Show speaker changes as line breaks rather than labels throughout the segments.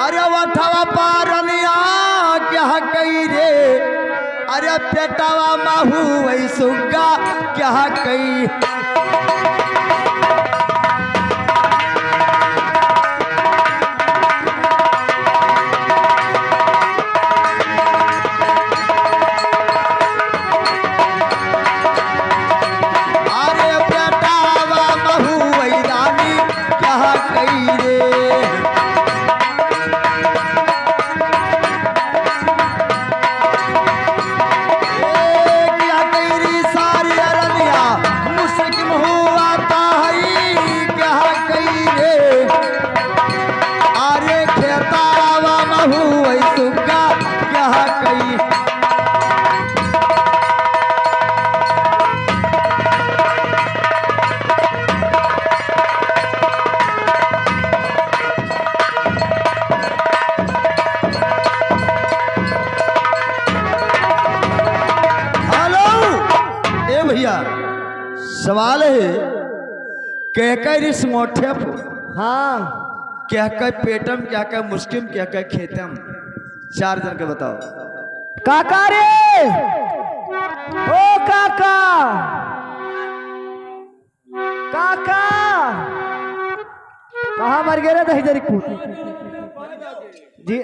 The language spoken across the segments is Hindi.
अरे वठवा पारनिया क्या कई रे, अरे पेटावा माहू वही सुग्गा क्या कई। सवाल है कह कह रिस मोठे हाँ क्या कह पेटम क्या कह मुस्किम क्या कह खेतम, 4 जन के बताओ।
काका रे ओ काका काका कहाँ मर गए रे दही जरी कूट जी।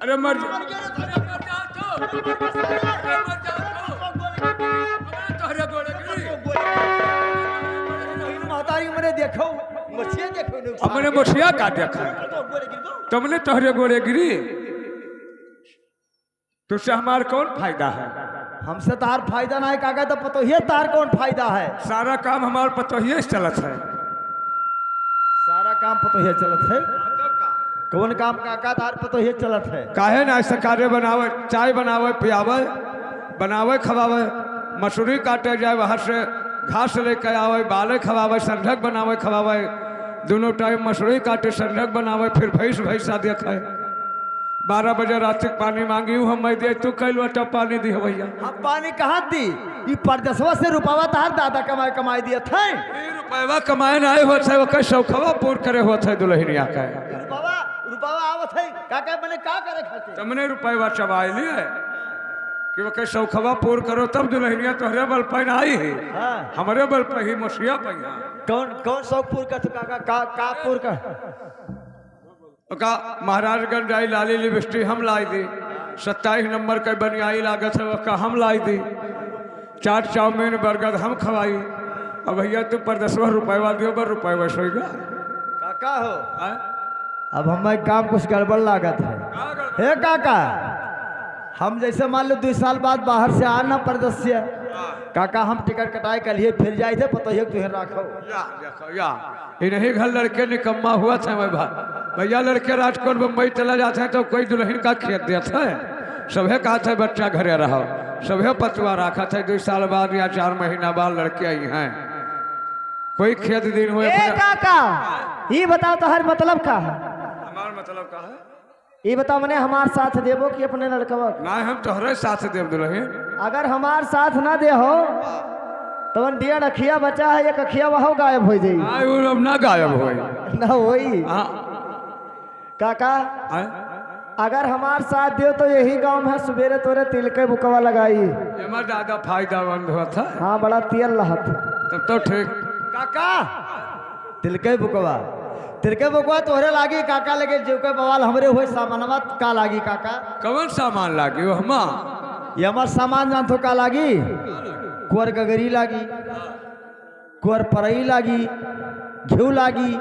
अरे मर
देखो
हमने मछिया का देखा तुमने तोहरे गोरे गिरी, तुझसे हमार कौन फायदा है?
हमसे तार फायदा ना है काका, तो पतोहिए तार कौन फायदा है?
सारा काम हमार पतोहिए से चलत है।
सारा काम पतोहिए चलत है? कौन काम काका तार पतोहिए चलत है?
काहे ना ऐसा कार्य बनावे, चाय बनावे पियावे, बनावे खवावे, मसूरी काटे जाए वहां से घास लेके आवे, बाले खवावे, संढक बनावे खवावे, दोनों टाइम मसूरी काटे संढक बनावे, फिर भैंस भैंसा देखे। 12 बजे रात तक पानी मांगी हूँ हम, मैं दे तू कल वटा पानी दी भैया।
हम पानी कहाँ दी? ये परदसवा से रुपवा तार दादा कमाई दिया था।
रुपया कमाए ना आए होते है, वो शौखवा पूर करे होते है दुल्हनिया का।
रुपवा आवत है काका, मैंने का करे खाते?
तुमने रुपया चबाई लिए कि वो कह शौखवा पूर करो तब दुल्हनिया तोहरे बल पर आई है।
हाँ।
हमारे बल पर ही मछिया पहिया।
कौन कौन शौक पूर कर काका का पूर कर?
का महाराजगंज आई लाली लिपस्टिक हम लाई दी, 27 नंबर का बनियाई लागत है वह हम लाई दी, 4 चाउमीन बर्गर हम खवाई। अब भैया तू पर 10 रुपया दियो, बर रुपया सोएगा
काका हो। अब हमारे काम कुछ गड़बड़ लागत है। हे काका, हम जैसे मान लो 2 साल बाद बाहर से आना परदस्य काका, हम टिकट कटाए कल ही फिर जाए थे, पता ही तुहे राखो
या नहीं घर लड़के निकम्मा हुआ था मैं भैया, लड़के राजकोट मुंबई चला जाते हैं तो कोई दुल्हन का खेत देता है, सभे कहा था बच्चा घरे रहो, सभे पतवा रखा था। 2 साल बाद या 4 महीना बाद लड़के आई हैं, कोई खेत दिन हुए।
काका ये बताओ तो हर मतलब का है?
हमार मतलब का है
ये बताओ मैंने हमार साथ देवो कि अपने लड़कवा?
ना हम तोहरे साथ देव दुल्हन।
अगर हमार साथ ना दे हो तो 1 अखिया बचा है, 1 अखिया वह गायब हो जाएगी।
अब ना गायब हो
ना होई काका। अगर हमार साथ दियो तो यही गांव में सवेरे तोरे तिल के बुकवा लगाई,
हमारा ज्यादा फायदामंद हुआ था।
हाँ बड़ा तेल रहत।
तब तो ठीक
काका, तिलके बुकवा तोहरे लागी काका, लगे जो के बवाल हमरे हुए सामानवा का लागी काका?
कौन सामान लागी? वो हमा
ये हमार सामान जानतो का लागी? कुंवर गगरी लागी, कुंवर परई लागी, घिउ लागी,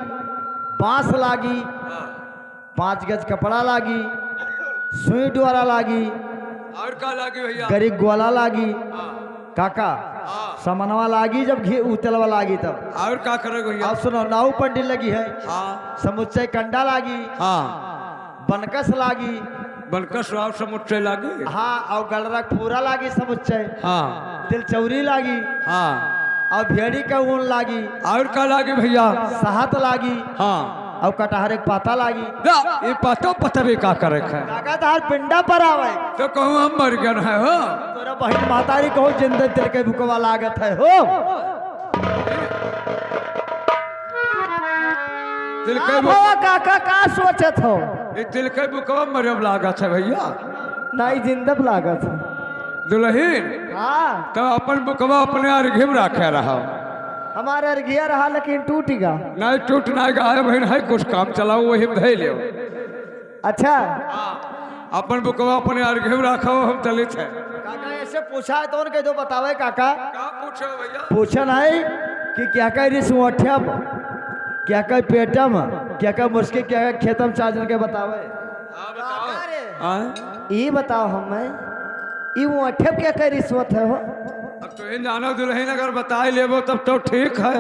बांस लागी, 5 गज कपड़ा लागी, सुई डोरा लागी,
और का लागी भैया?
गरीब ग्वाला लागी काका, सामानवा लागी, जब घी उतलवा लागी तब।
और का करोगे भैया?
अब सुनो, नाव पंडिल लगी है,
हाँ
समुच्चय कंडा लागी,
हाँ,
बनकस लागी,
बनकस और समुच्चय लागी,
हाँ, और गलरक पूरा लागी समुच्चय,
हाँ,
तिलचौरी लागी,
हाँ,
और भेड़ी का ऊन लागी,
और का लागी भैया?
सहत लागी,
हाँ,
और कटहर एक पाता लागी।
ये पता पतरे का करे है
काका तार पिंडा पर आवे
तो कहूँ हम मर गए है हो।
तोरा बहन मातारी कहो जिंदे तिल के बुकवा लागत है हो।
तिलकै
बाबा काका का सोचत हो?
ये तिलकै बुकवा मरब लागत है भैया।
नहीं जिंदब लागत है।
दुल्हीन
हाँ
तो अपन बुकवा अपने अर्घे में रखे रहा।
हमारे अर्घिया रहा लेकिन टूट गया।
नहीं टूटना गाय बहन है, कुछ काम चलाओ वही में धै लियो।
अच्छा
अपन बुकवा अपने अर्घे में रखो, हम दलित है।
काका ऐसे पूछा है तो उनके दो बतावे काका।
क्या पूछो भैया?
पूछन है कि क्या कह रिसवठम, क्या कह पेटम, क्या कह मुस्के, क्या कह खेतम, चार जन के बतावे।
ये बताओ हमें ये मुठ्ठे क्या कह रिश्वत है हो?
अब तो इन जानो दुल्हन अगर बताए लेबो तब तो ठीक है,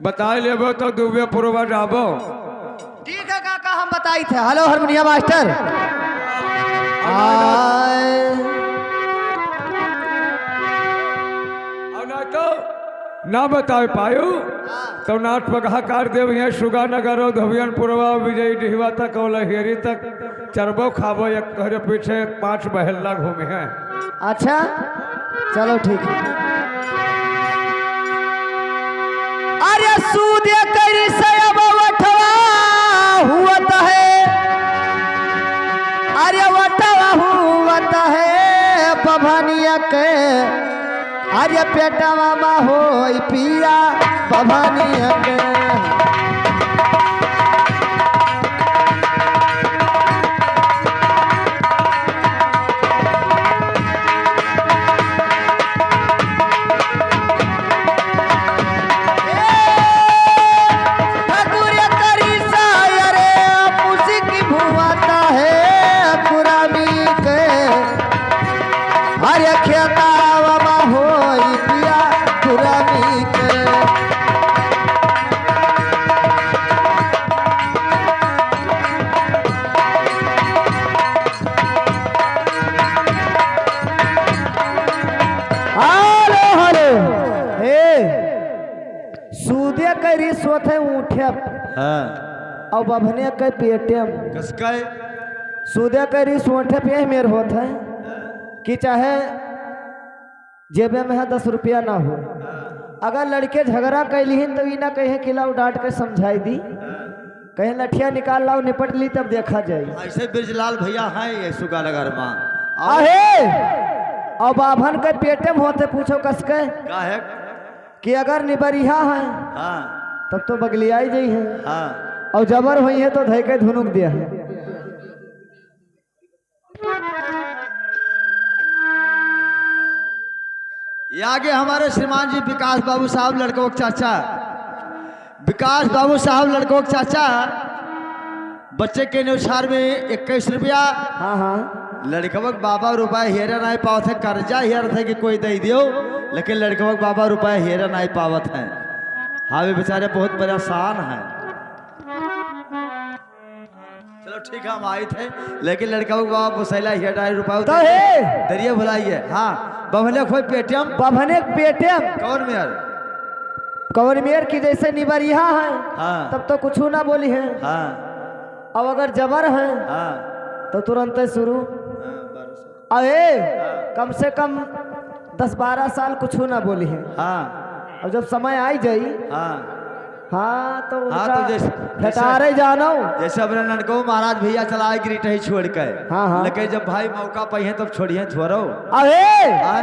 बताए लेबो तो दुबे पुरवा जाबो।
ठीक है काका हम बताई थे। हेलो हारमोनिया मास्टर।
और ना तो ना बता पायो तो नाट पगहा कार देव यहाँ सुगा नगर और धवियन पुरवा विजय डिहवा तक और लहेरी तक चरबो खाबो, एक तोहरे पीछे 5 बहल्ला घूमे हैं।
अच्छा चलो ठीक है। अरे सूर्य करी सयब वठवा हुवत है, अरे वठवा हुवत है पभनिया के, अरे पेटवा में हो पिया पभनिया के। सूदे के रिश्वत है ऊँटे
हाँ
और बभने के पेटीएम।
कसका
सूदे के रिश्वत पे मेर होत है कि चाहे जेबे में है 10 रुपया ना हो, अगर लड़के झगड़ा कैलिन तो ई ना कहे कि लाओ डांट के समझाई दी, कहे लठिया निकाल लाओ निपट ली तब देखा जाए।
ऐसे बिरजलाल भैया हैं ये सुगा नगर माँ
आहे और बाभन के पेटीएम होते पूछो कसके
का है।
कि अगर निबरिया है
हाँ
तब तो बगलियाई जाइ है,
हाँ
और जबर हुई है तो धैके धुनुक दिया है।
ये आगे हमारे श्रीमान जी विकास बाबू साहब लड़कों के चाचा, विकास बाबू साहब लड़कों के चाचा, बच्चे के न्यूछार में 21 रुपया।
हाँ हाँ
लड़कवक बाबा रुपया हेरा नहीं पावत है, कर्जा हेर थे कि कोई दे दियो, लेकिन लड़कवक बाबा रुपया हेरा नहीं पावत है। हाँ वे बेचारे बहुत परेशान हैं। चलो ठीक है हम आए थे, लेकिन लड़कवक बाबा बसैला हेरा रुपया दरिया भुलाइए। हाँ बभने कोई पेटीएम,
बभने पेटीएम
कौन में यार
कौन मेर की जैसे निबरिया है
हाँ
तब तो कुछ ना बोली है,
हाँ
अब अगर जबर है
हाँ
तो तुरंत शुरू।
हाँ
अरे कम से कम 10-12 साल कुछ ना बोली है,
हाँ
और जब समय आई जाई
हाँ
हाँ तो
हाँ, तो जैसे-
हटारे जानो।
जैसे अपने ननको महाराज भैया चलाए गिरिट ही छोड़ के।
हाँ, हाँ।
लेकिन जब भाई मौका पाई तब छोड़िए छोड़ो।
अरे
हाँ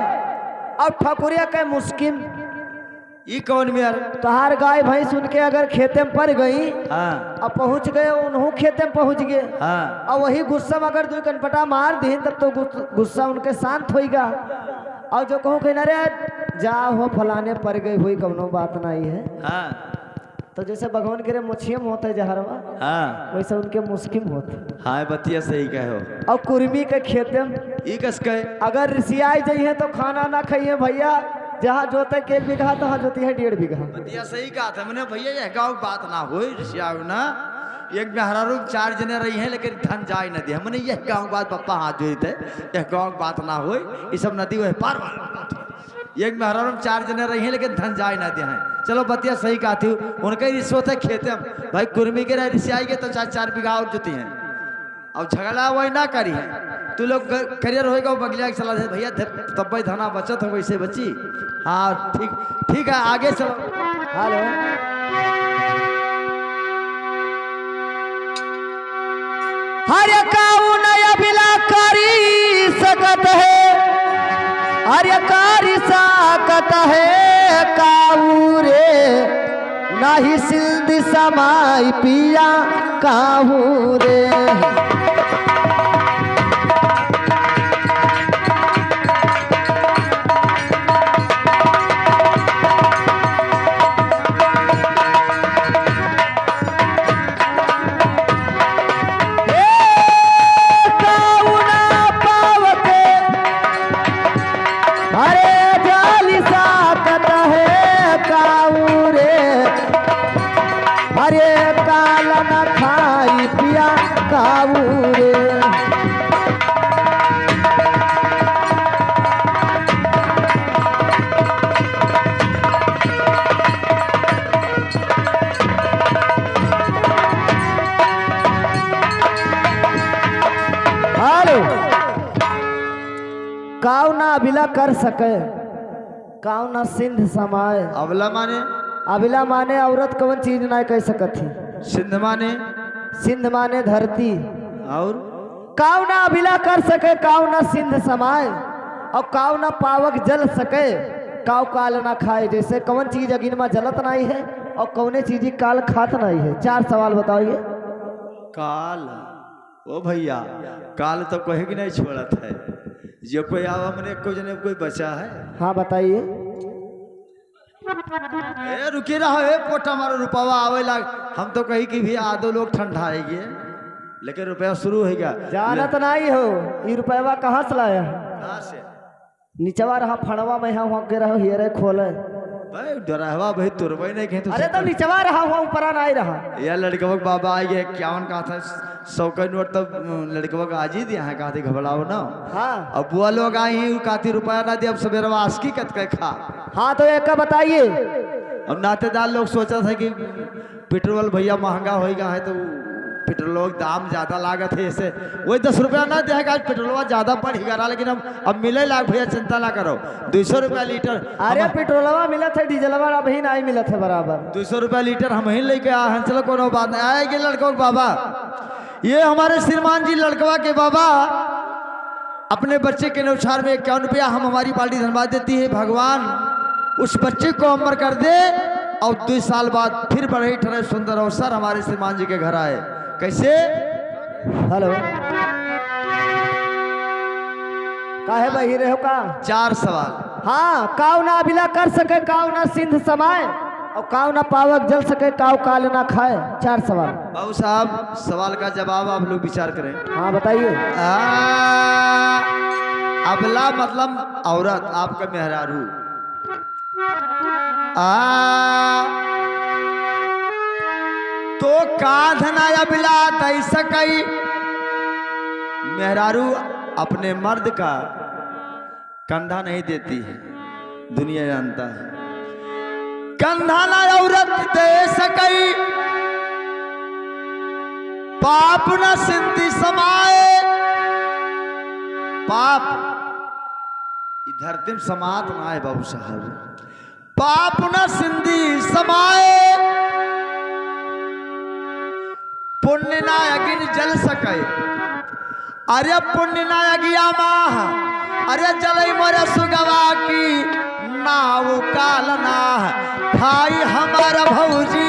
अब ठकुरिया के मुस्किन
ई कौन में यार।
तहार गाय भैंस सुन के अगर खेते में पड़ गई
हाँ
अब पहुंच गए उन्हों खेते में पहुंच गए,
हाँ
और वही गुस्सा में अगर 2 कनपटा मार दी तब तो गुस्सा उनके शांत होगा। और जो कहूँ कहीं रे जा हो फलाने पड़ गई हुई कौनो बात नहीं है,
हाँ
तो जैसे भगवान के मुछियम होता है जहरवा
हाँ
वैसे उनके मुस्किम होता।
हाँ बतिया सही कहो।
और कुर्मी के खेते में
ई कस के
अगर ऋषियाई जाइए तो खाना ना खाइए भैया, जहाँ जोते के 1 बीघा तो जोती है 1.5 बीघा।
बतिया सही कहा था मैंने भैया, ये गाँव बात ना हो ना, एक में हरारू 4 जने रही हैं लेकिन धन जाए न दे। हमने यह गाँव बात पप्पा हाथ जोड़ी थे, यह गाँव बात ना हो, ये सब नदी वह पार वाला बात हो। एक में हरारू 4 जने रही हैं लेकिन धन जाए ना दे हैं। चलो बतिया सही कहा थी, उनका ही रिश्वत है खेते हम भाई कुर्मी के रिश्याई के तो 4 बीघा और जोती हैं। अब झगड़ा वही ना करी है, तू लोग करियर होएगा बगलिया के सलाह भैया तब भाई धना बचत हो वैसे बची। हाँ ठीक ठीक है आगे चलो।
हेलो हरे काऊ नया बिला करी सकत है, अरे कारी सकत है काऊ रे, नाही सिंध समाई पिया काऊ रे। काव ना अभिला कर सके, काव ना सिंध समाए।
अबला माने?
अभिला माने औरत कवन चीज ना कह सकत थी।
सिंध माने?
सिंध माने धरती।
और
काव ना अभिला कर सके, काव ना सिंध समाए, और काव ना पावक जल सके, काव काल ना खाए। जैसे कवन चीज अगिन में जलत नहीं है और कौने चीज काल खात नहीं है। 4 सवाल बताइए।
काल, ओ भैया काल तो कहीं की नहीं छोड़त है, जो कोई आवा मने को जने कोई बचा है।
हाँ बताइए।
ए रुके रहो, ए पोटा मारो रुपवा आवे लाग। हम तो कहीं की भी आधो लोग ठंडाएंगे, लेकिन रुपया शुरू हो गया।
जानत नहीं हो ये रुपया कहाँ से लाया?
कहाँ से?
नीचवा रहा फड़वा में यहाँ वहाँ के रहो हियरे खोले।
भाई डरावा भाई तुरबई नहीं कहीं तो।
अरे तो नीचवा रहा हुआ ऊपरा नहीं रहा।
यार लड़कवा के बाबा आई है, 51 कहा था 100 का नोट, तब लड़कवा का आज ही दिया है, कहा थे घबराओ ना।
हाँ
अब बुआ लोग आई ही कहती रुपया ना दिया, अब सवेरे आस्की कत के खा।
हाँ तो एक का बताइए।
अब नातेदार लोग सोचा था कि पेट्रोल भैया महंगा होगा है तो पेट्रोल दाम ज्यादा लागत है, ऐसे वही 10 रुपया ना देगा, आज पेट्रोल ज्यादा पड़ ही रहा, लेकिन अब मिले लाग भैया, चिंता ना करो। 200 रुपया लीटर।
अरे पेट्रोलवा मिला था, डीजलवा अभी नहीं मिला था बराबर।
200 रुपया लीटर हम ही लेके आए। चलो कोनो बात नहीं, आएगी लड़कों के बाबा। ये हमारे श्रीमान जी लड़कवा के बाबा अपने बच्चे के नुकसान में 51 रुपया हम हमारी पार्टी धन्यवाद देती है। भगवान उस बच्चे को अमर कर दे और 2 साल बाद फिर बड़े ठहरे सुंदर अवसर हमारे श्रीमान जी के घर आए। कैसे?
हेलो काहे बही रहे हो का?
4 सवाल।
हाँ, काव ना अभिला कर सके, काव ना सिंध समाए, और काव ना पावक जल सके, काव काल ना खाए। 4 सवाल।
बाबू साहब सवाल का जवाब आप लोग विचार करें।
हाँ बताइए।
अबला मतलब औरत, आपका मेहरारू। तो काधना अबला दई सकई, मेहरारू अपने मर्द का कंधा नहीं देती है, दुनिया जानता है। कंधा ना औरत दे सकई, पाप न सिंधी समाए। पाप धरती में समात ना है बाबू साहब। पाप न सिंधी समाए, पुण्य ना अगिन जल सके। अरे पुण्य ना अगिया माह, अरे जलई मर सुगवा की नाव काल ना। भाई हमारा भौजी